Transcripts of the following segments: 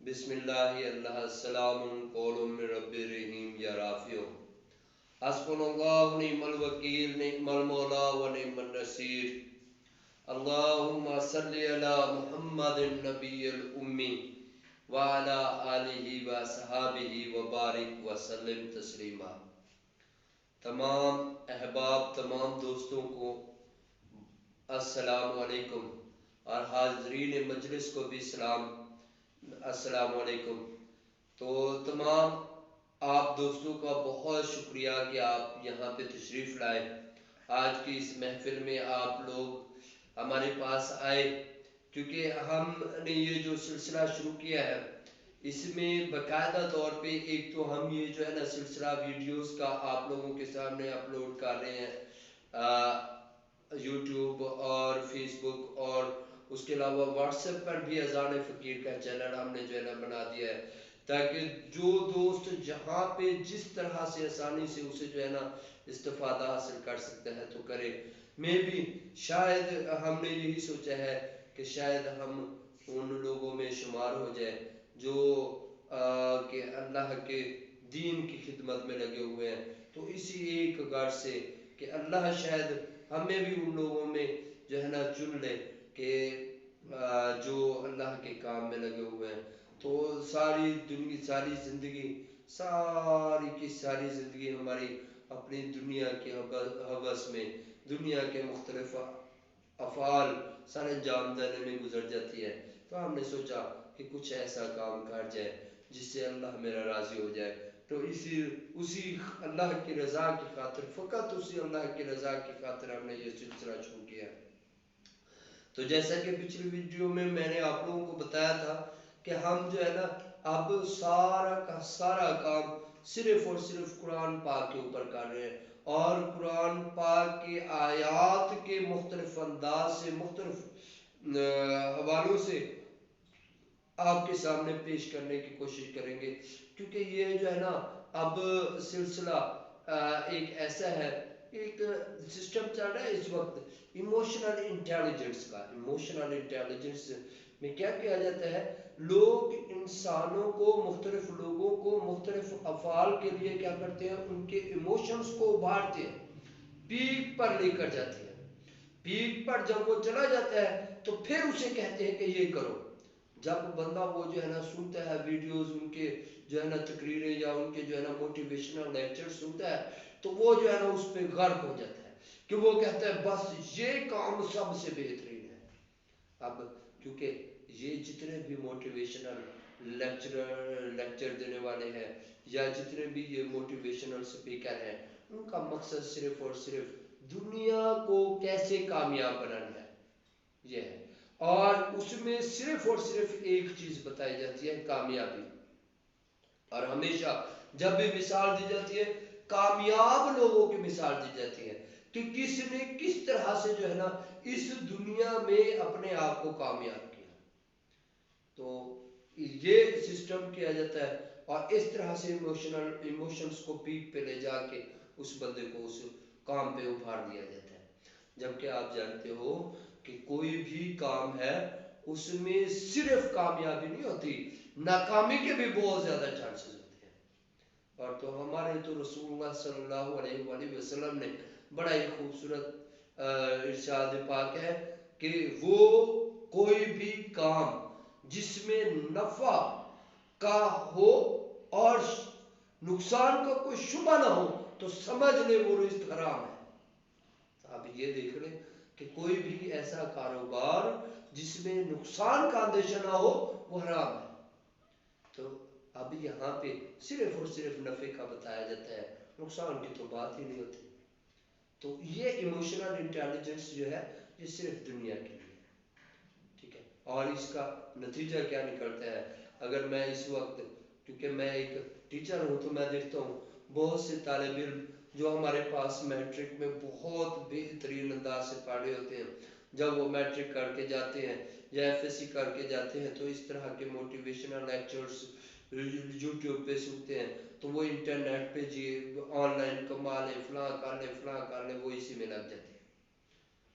بسم اللہ اللہ السلام قول من رب رحیم یا رافع حسبنا اللہ نعم الوکیل نعم المولا و نعم النصیر اللہم صلی علی محمد النبی الامی وعلی آلہ و صحابہ وبارک وسلم تسلیما۔ تمام احباب، تمام دوستوں کو السلام علیکم، اور حاضرین مجلس کو بھی السلام علیکم۔ تو تمام آپ دوستوں کا بہت شکریہ کہ آپ یہاں پہ تشریف لائے۔ آج کی اس محفل میں آپ لوگ ہمارے پاس آئے کیونکہ ہم نے یہ جو سلسلہ شروع کیا ہے اس میں باقاعدہ طور پہ ایک تو ہم یہ جو ہے نا سلسلہ ویڈیوز کا آپ لوگوں کے سامنے اپلوڈ کر رہے ہیں یوٹیوب اور فیس بک، اور اس کے علاوہ واٹس ایپ پر بھی اذان فقیر کا چینل ہم نے جو ہے نا بنا دیا ہے، تاکہ جو دوست جہاں پہ جس طرح سے آسانی سے اسے جو ہے نا استفادہ حاصل کر سکتا ہے تو کرے۔ میں بھی شاید ہم نے یہی سوچا ہے کہ شاید ہم ان لوگوں میں شمار ہو جائے جو کہ اللہ کے دین کی خدمت میں لگے ہوئے ہیں، تو اسی ایک غرض سے کہ اللہ شاید ہمیں بھی ان لوگوں میں جو ہے نا چن لے کہ جو اللہ کے کام میں لگے ہوئے ہیں۔ تو ساری زندگی ہماری اپنی دنیا کے حوث میں، دنیا کے مختلف افعال سر انجام دینے میں گزر جاتی ہے۔ تو ہم نے سوچا کہ کچھ ایسا کام کر جائے جس سے اللہ میرا راضی ہو جائے، تو اسی اللہ کی رضا کی خاطر، فقط اسی اللہ کی رضا کی خاطر ہم نے یہ سلسلہ شروع کیا۔ تو جیسا کہ پچھلی ویڈیو میں نے آپ لوگوں کو بتایا تھا کہ ہم جو ہے نا اب سارا کا سارا کام صرف اور صرف قرآن پاک کے اوپر کر رہے ہیں، اور قرآن پاک کی آیات کے مختلف انداز سے، مختلف حوالوں سے آپ کے سامنے پیش کرنے کی کوشش کریں گے، کیونکہ یہ جو ہے نا اب سلسلہ ایک ایسا ہے، ایک سسٹم چل رہا ہے اس وقت ایموشنل انٹیلیجنس کا۔ ایموشنل انٹیلیجنس میں کیا کیا جاتا ہے، لوگ انسانوں کو، مختلف لوگوں کو مختلف افعال کے لیے کیا کرتے ہیں، ان کے ایموشنز کو ابھارتے ہیں، پیک پر لے کر جاتے ہیں۔ پیک پر جب وہ چلا جاتا ہے تو پھر اسے کہتے ہیں کہ یہ کرو۔ جب بندہ وہ جو ہے نا سنتا ہے ویڈیوز، ان کے جو ہے نا تقریریں یا ان کے جو ہے نا موٹیویشنل لیکچر سنتا ہے، تو وہ جو ہے نا اس پہ غرق ہو جاتا ہے کہ وہ کہتا ہے بس یہ کام سب سے بہترین ہے۔ اب کیونکہ یہ جتنے بھی موٹیویشنل لیکچر دینے والے ہیں یا جتنے بھی یہ موٹیویشنل سپیکر ہیں، ان کا مقصد صرف اور صرف دنیا کو کیسے کامیاب بنانا ہے، یہ ہے، اور اس میں صرف اور صرف ایک چیز بتائی جاتی ہے، کامیابی۔ اور ہمیشہ جب بھی مثال دی جاتی ہے، کامیاب لوگوں کی مثال دی جاتی ہے کہ کس نے کس طرح سے جو ہے نا اس دنیا میں اپنے آپ کو کامیاب کیا۔ تو یہ سسٹم کیا جاتا ہے، اور اس طرح سے ایموشنز کو پیک پہ لے جا کے اس بندے کو اس کام پہ ابھار دیا جاتا ہے۔ جبکہ آپ جانتے ہو کہ کوئی بھی کام ہے اس میں صرف کامیابی نہیں ہوتی، ناکامی کے بھی بہت زیادہ چانسز ہوتے ہیں۔ اور تو ہمارے تو رسول اللہ صلی اللہ علیہ وآلہ وسلم نے بڑا ہی خوبصورت ارشاد پاک ہے کہ وہ کوئی بھی کام جس میں نفع کا ہو اور نقصان کا کوئی شبہ نہ ہو تو سمجھ لے وہ رزق حرام ہے۔ آپ یہ دیکھ لیں کہ کوئی بھی ایسا کاروبار جس میں نقصان کا اندیشہ نہ ہو وہ حرام ہے۔ تو اب یہاں پہ صرف اور صرف نفع کا بتایا جاتا ہے، نقصان کی تو بات ہی نہیں ہوتی۔ تو یہ ایموشنل انٹیلیجنس جو ہے یہ صرف دنیا کے لیے ہے، ٹھیک ہے۔ اور اس کا نتیجہ کیا نکلتا ہے، اگر میں اس وقت، کیونکہ میں ایک ٹیچر ہوں، تو میں دیکھتا ہوں بہت سے طالب علم جو ہمارے پاس میٹرک میں بہت بہترین انداز سے پڑھے ہوتے ہیں، جب وہ میٹرک کر کے جاتے ہیں یا ایف ایس سی کر کے جاتے ہیں تو اس طرح کے موٹیویشنل لیکچرز یوٹیوب پہ سنتے ہیں، تو وہ انٹرنیٹ پہ جی آن لائن کما لیں، فلاں کر لیں، وہ اسی میں لگ جاتے ہیں،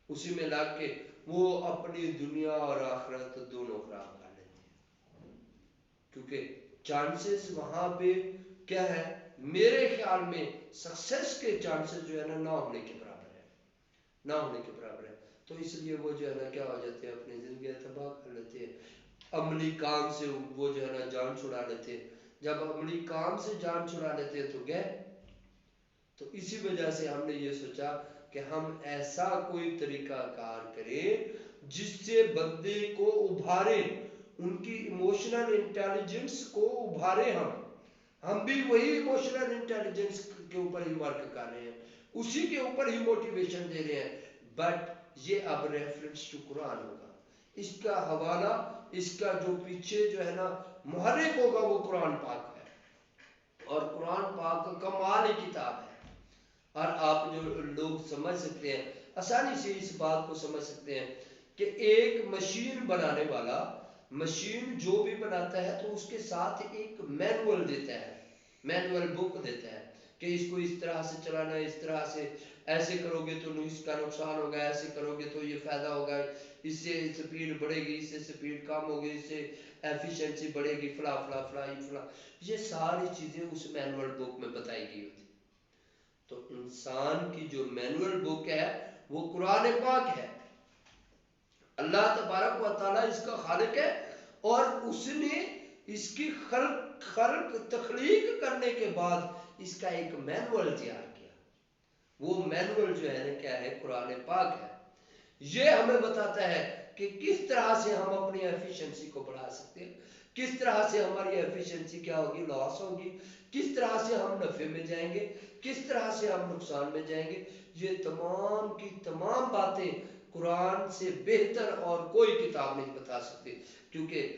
اسی میں لگ کے وہ اپنی دنیا اور آخرت دونوں خراب کر لیتے ہیں۔ کیونکہ چانسز وہاں پہ کیا ہے، میرے خیال میں سکسیس کے چانسز جو ہے نا نہ ہونے کے برابر ہے، نہ ہونے کے برابر ہے۔ تو اس لیے وہ جو ہے نا کیا ہو جاتے ہیں، اپنی زندگی تباہ کر لیتے ہیں، عملی کام سے وہ جو ہے نا جان چھڑا لیتے ہیں۔ جب عملی کام سے جان چھڑا لیتے ہیں تو گئے۔ تو اسی وجہ سے ہم نے یہ سوچا کہ ہم ایسا کوئی طریقہ کار کریں جس سے بندے کو ابھارے، ان کی ایموشنل انٹیلیجنس کو ابھارے۔ ہم بھی وہی ایموشنل انٹیلیجنس کے اوپر ہی ورک کر رہے ہیں، اسی کے اوپر ہی موٹیویشن دے رہے ہیں، بٹ یہ اب ریفرنس ٹو قرآن ہوگا۔ اس کا حوالہ، اس کا جو پیچھے جو ہے نا محرک ہوگا وہ قرآن پاک ہے، اور قرآن پاک کمال کتاب ہے۔ اور آپ جو لوگ سمجھ سکتے ہیں، آسانی سے اس بات کو سمجھ سکتے ہیں کہ ایک مشین بنانے والا، مشین جو بھی بناتا ہے تو اس کے ساتھ ایک مینول دیتا ہے، مینول بک دیتا ہے کہ اس کو اس طرح سے چلانا ہے، اس طرح سے ایسے کرو گے تو اس کا نقصان ہوگا، ایسے کرو گے تو یہ فائدہ ہوگا، اس سے سپیڈ بڑھے گی، اس سے سپیڈ کم ہوگی، اس سے ایفیشنسی بڑھے گی، فلاں فلاں فلاں فلاں، یہ ساری چیزیں اس مینول بک میں بتائی گئی ہوتی۔ تو انسان کی جو مینول بک ہے وہ قرآن پاک ہے۔ اللہ تبارک و تعالیٰ اس کا خالق ہے، اور اس نے اس کی خلق تخلیق کرنے کے بعد اس کا ایک مینول تیار کیا۔ وہ مینول جو ہے نا کیا ہے، قرآن پاک ہے۔ یہ ہمیں بتاتا ہے کہ کس طرح سے ہم اپنی ایفیشنسی کو بڑھا سکتے ہیں، کس طرح سے ہماری ایفیشنسی کیا ہوگی، لاس ہوگی، کس طرح سے ہم نفع میں جائیں گے، کس طرح سے ہم نقصان میں جائیں گے۔ یہ تمام کی تمام باتیں قرآن سے بہتر اور کوئی کتاب نہیں بتا سکتی، کیونکہ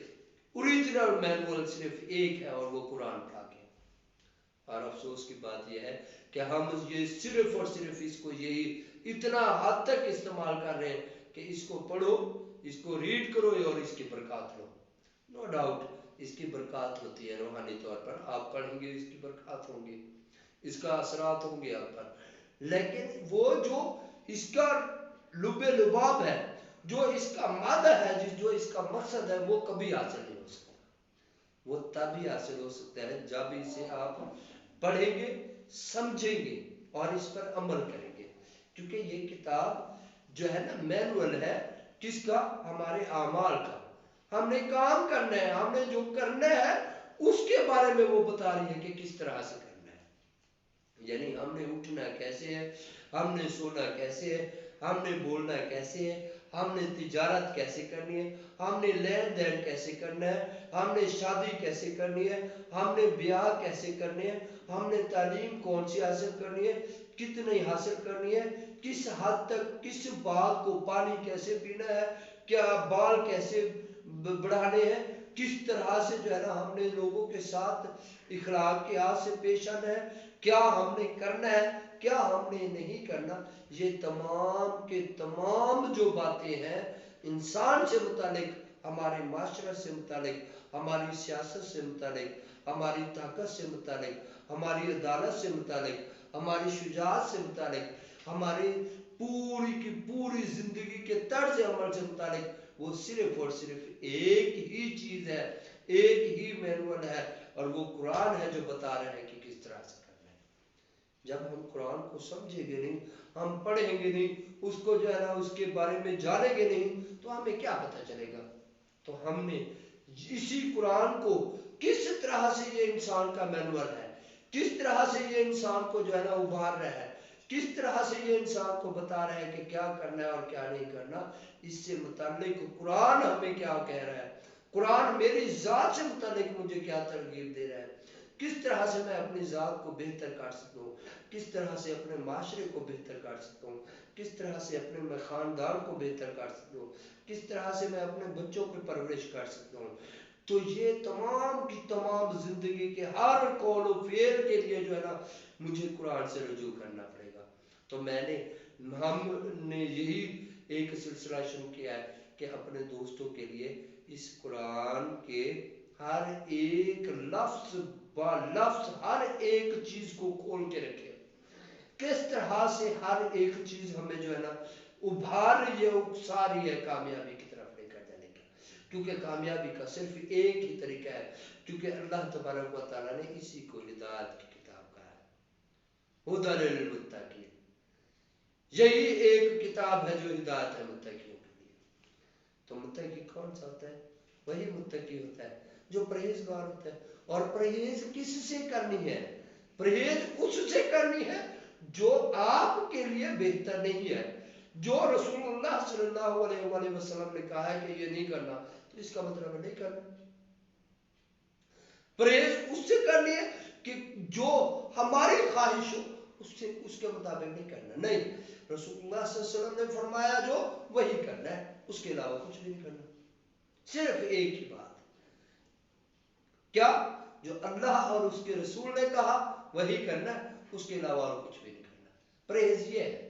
اوریجنل مینول صرف ایک ہے اور وہ قرآن پاک ہے۔ اور افسوس کی بات یہ ہے کہ ہم یہ صرف اور صرف اس کو یہی اتنا حد تک استعمال کر رہے ہیں کہ اس کو پڑھو، اس کو ریڈ کرو اور اس کی برکات لو۔ نو ڈاؤٹ اس کی برکات ہوتی ہے روحانی طور پر، آپ پڑھیں گے اس کی برکات ہوں گی، اس کا اثرات ہوں گے آپ پر، لیکن وہ جو اس کا لب لباب ہے، جو اس کا مادہ ہے، جو اس کا مقصد ہے، وہ کبھی حاصل نہیں ہو سکتا۔ وہ تب ہی حاصل ہو سکتا ہے جب اسے آپ پڑھیں گے، سمجھیں گے اور اس پر عمل کریں گے، کیونکہ یہ کتاب جو ہے نا مینول ہے، کس کا؟ ہمارے اعمال کا۔ ہم نے کام کرنا ہے، ہم نے جو کرنا ہے اس کے بارے میں وہ بتا رہی ہے کہ کس طرح سے کرنا ہے، یعنی ہم نے اٹھنا کیسے ہے، ہم نے سونا کیسے ہے، ہم نے بولنا کیسے ہے، ہم نے تجارت کیسے کرنی ہے، ہم نے لین دین کیسے کرنا ہے، ہم نے شادی کیسے کرنی ہے، ہم نے بیاہ کیسے کرنے ہیں، ہم نے تعلیم کون سی حاصل کرنی ہے، کتنی حاصل کرنی ہے، کس حد تک، کس باغ کو پانی کیسے پینا ہے، کیا بال کیسے بڑھانے ہیں، کس طرح سے جو ہے نا ہم نے لوگوں کے ساتھ اخلاقیات سے پیش آنا ہے، کیا ہم نے کرنا ہے، کیا ہم نے نہیں کرنا۔ یہ تمام کے تمام جو باتیں ہیں انسان سے متعلق، ہمارے معاشرت سے متعلق، ہماری سیاست سے متعلق، ہماری طاقت سے متعلق، ہماری عدالت سے متعلق، ہماری شجاعت سے متعلق، ہماری پوری کی پوری زندگی کے طرز عمل سے متعلق، وہ صرف اور صرف ایک ہی چیز ہے، ایک ہی مینول ہے، اور وہ قرآن ہے جو بتا رہے ہیں کہ کس طرح سے کرنا ہے۔ جب ہم قرآن کو سمجھیں گے نہیں، ہم پڑھیں گے نہیں، اس کو جو ہے نا اس کے بارے میں جانیں گے نہیں، تو ہمیں کیا پتہ چلے گا۔ تو ہم نے اسی قرآن کو کس طرح سے یہ انسان کا مینول ہے، کس طرح سے یہ انسان کو جو ہے نا ابھار رہا ہے، کس طرح سے یہ انسان کو بتا رہا ہے کہ کیا کرنا ہے اور کیا نہیں کرنا، اس سے متعلق قرآن ہمیں کیا کہہ رہا ہے، قرآن میری ذات سے متعلق مجھے کیا ترغیب دے رہا ہے، کس طرح سے میں اپنی ذات کو بہتر کر سکتا ہوں، کس طرح سے اپنے معاشرے کو بہتر کر سکتا ہوں، کس طرح سے اپنے میں خاندان کو بہتر کر سکتا ہوں، کس طرح سے میں اپنے بچوں کی پرورش کر سکتا ہوں۔ تو یہ تمام کی تمام زندگی کے ہر قول و فعل کے لیے جو ہے نا مجھے قرآن سے رجوع کرنا پڑے گا۔ تو ہم نے یہی ایک سلسلہ شروع کیا ہے کہ اپنے دوستوں کے لیے اس قرآن کے ہر ایک لفظ با لفظ ہر ایک چیز کو کھول کے رکھے، کس طرح سے ہر ایک چیز ہمیں جو ہے نا ابھار رہی ہے، اکسا رہی ہے کامیابی کی طرف لے کر جانے کا۔ کیونکہ کامیابی کا صرف ایک ہی طریقہ ہے، کیونکہ اللہ تبارک و تعالیٰ نے اسی کو ہدایت کی کتاب کہا ہے، ہدی للمتقین، یہی ایک کتاب ہے جو ہدایت ہے متقیوں کے لیے۔ تو متقی کون سا ہوتا ہے؟ وہی متقی ہوتا ہے جو پرہیزگار ہوتا ہے۔ اور پرہیز کس سے کرنی ہے؟ پرہیز اس سے کرنی ہے جو آپ کے لیے بہتر نہیں ہے، جو رسول اللہ صلی اللہ علیہ وآلہ وسلم نے کہا ہے کہ یہ نہیں کرنا، تو اس کا مطلب ہے نہیں کرنا۔ پرہیز اس سے کرنی ہے کہ جو ہماری خواہش ہو اس کے مطابق نہیں کرنا، نہیں، رسول اللہ صلی اللہ علیہ وسلم نے فرمایا جو وہی کرنا ہے، اس کے علاوہ کچھ بھی نہیں کرنا۔ صرف ایک ہی بات، کیا؟ جو اللہ اور اس کے رسول نے کہا وہی کرنا ہے، اس کے علاوہ اور کچھ بھی نہیں کرنا۔ پرہیز یہ ہے،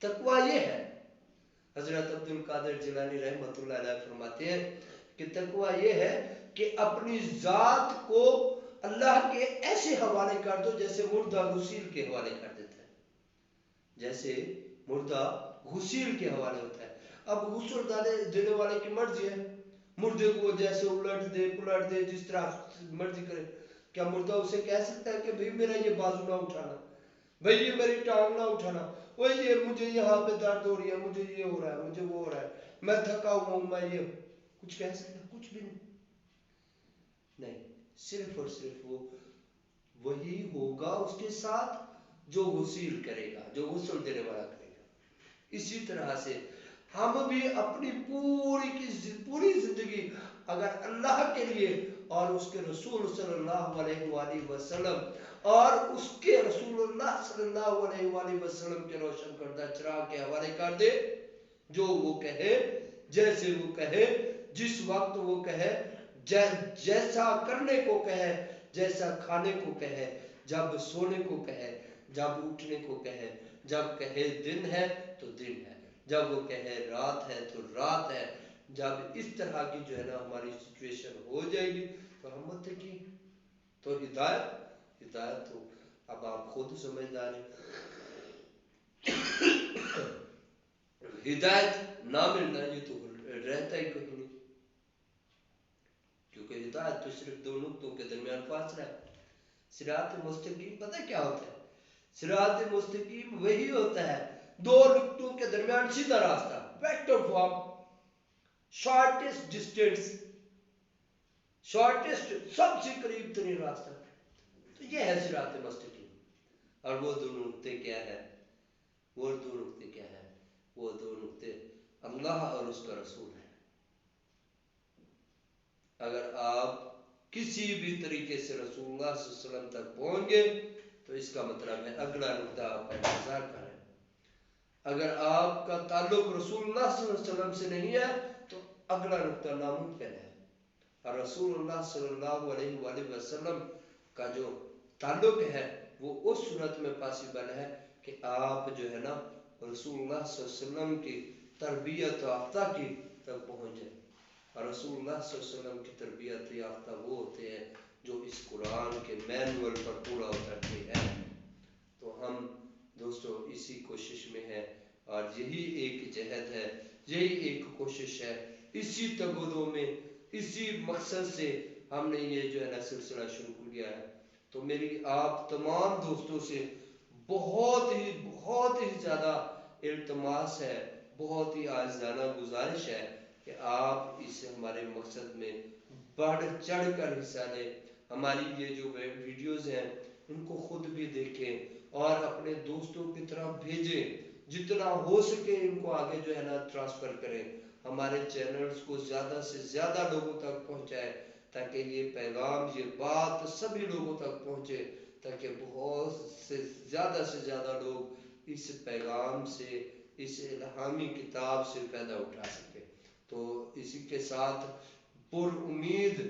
تقوی یہ ہے۔ حضرت عبد القادر جیلانی رحمۃ اللہ علیہ فرماتے ہیں کہ تقوی یہ ہے کہ اپنی ذات کو اللہ کے ایسے حوالے کر دو جیسے مردہ غسیل کے حوالے کر دیتا ہے، جیسے مردہ غسیل کے حوالے ہوتا ہے۔ اب غسل دینے والے کی مرضی ہے، مردے کو جیسے الٹ دے پلٹ دے جس طرح مرضی کرے، کیا مردہ اسے کہہ سکتا ہے کہ بھئی میرا یہ بازو نہ اٹھانا، بھئی یہ میری ٹانگ نہ اٹھانا، وہ یہ مجھے یہاں پہ درد ہو رہی ہے، مجھے یہ ہو رہا ہے، مجھے وہ ہو رہا ہے، میں تھکا ہوا ہوں، میں یہ کچھ کہہ سکتا ہے؟ کچھ بھی نہیں، صرف اور صرف وہ وہی ہوگا اس کے ساتھ جو غسیل کرے گا، جو غسل دینے والا کرے گا۔ اسی طرح سے ہم بھی اپنی پوری زندگی اگر اللہ کے لیے اور اس کے رسول صلی اللہ علیہ وآلہ وسلم اور اس کے رسول اللہ صلی اللہ علیہ وآلہ وسلم کے روشن کردہ چراغ کے حوالے کر دے، جو وہ کہے، جیسے وہ کہے، جس وقت وہ کہے، جیسا کرنے کو کہے، جیسا کھانے کو کہے، جب سونے کو کہے، جب اٹھنے کو کہے، جب کہے دن ہے تو دن ہے، جب وہ کہے رات ہے تو رات ہے، جب اس طرح کی جو ہے نا ہماری سچویشن ہو جائے گی تو ہم متقی۔ تو ہدایت تو اب آپ خود سمجھدار ہیں، ہدایت نہ ملنا یہ تو رہتا ہی کہیں نہیں، کیونکہ ہدایت تو صرف دو نقطوں کے درمیان فاصلہ ہے۔ صراط مستقیم پتہ کیا ہوتا ہے؟ صراط مستقیم وہی ہوتا ہے دو نقطوں کے درمیان سیدھا راستہ، vector form, shortest distance, shortest سب سے قریب ترین راستہ، تو یہ ہے صراط مستقیم۔ اور وہ دو نقطے کیا ہے؟ وہ دو نقطے کیا ہے؟ وہ دو نقطے اللہ اور اس کا رسول ہے۔ اگر آپ کسی بھی طریقے سے رسول اللہ صلی اللہ علیہ وسلم تک پہنچ گئے تو اس کا مطلب ہے اگلا نقطہ آپ کا انتظار کر ہے۔ اگر آپ کا تعلق رسول اللہ صلی اللہ علیہ وسلم سے نہیں ہے تو اگلا نقطہ ناممکن ہے۔ اور رسول اللہ صلی اللہ علیہ وآلہ وسلم کا جو تعلق ہے وہ اس صورت میں پاسبل ہے کہ آپ جو ہے نا رسول اللہ صلی اللہ علیہ وسلم کی تربیت یافتہ کی تک پہنچ جائے۔ اور رسول اللہ صلی اللہ علیہ وسلم کی تربیت یافتہ وہ ہوتے ہیں جو اس قرآن کے مینول پر پورا اترتے ہیں۔ تو ہم دوستو اسی کوشش میں ہیں اور یہی ایک جہد ہے، یہی ایک کوشش ہے، اسی تگودوں میں اسی مقصد سے ہم نے یہ جو ہے نا سلسلہ شروع کیا ہے۔ تو میری آپ تمام دوستوں سے بہت ہی زیادہ التماس ہے، بہت ہی عاجزانہ گزارش ہے کہ آپ اس ہمارے مقصد میں بڑھ چڑھ کر حصہ لیں۔ ہماری یہ جو ویڈیوز ہیں ان کو خود بھی دیکھیں اور اپنے دوستوں کی طرف بھیجیں، جتنا ہو سکے ان کو آگے جو ہے نا ٹرانسفر کریں، ہمارے چینلز کو زیادہ سے زیادہ لوگوں تک پہنچائیں تاکہ یہ پیغام، یہ بات سبھی لوگوں تک پہنچے، تاکہ بہت سے زیادہ لوگ اس پیغام سے، اس الہامی کتاب سے فائدہ اٹھا سکے۔ تو اسی کے ساتھ پر امید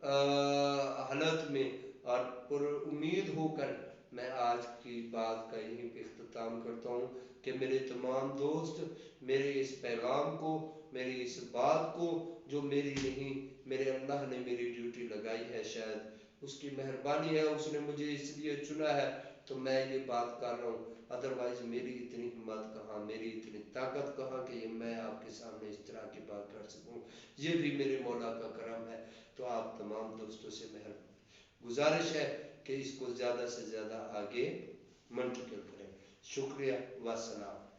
حالت میں اور پر امید ہو کر میں آج کی بات کا یہیں پہ اختتام کرتا ہوں کہ میرے تمام دوست میرے اس پیغام کو، میری اس بات کو، جو میری نہیں میرے اللہ نے میری ڈیوٹی لگائی ہے، شاید اس کی مہربانی ہے، اس نے مجھے اس لیے چنا ہے تو میں یہ بات کر رہا ہوں۔ ادروائز میری اتنی ہمت کہاں، میری اتنی طاقت کہاں کہ یہ میں آپ کے سامنے اس طرح کی بات کر سکوں. یہ بھی میرے مولا کا کرم ہے. تو آپ تمام دوستوں سے گزارش ہے کہ اس کو زیادہ سے زیادہ آگے منتقل کریں. شکریہ، والسلام.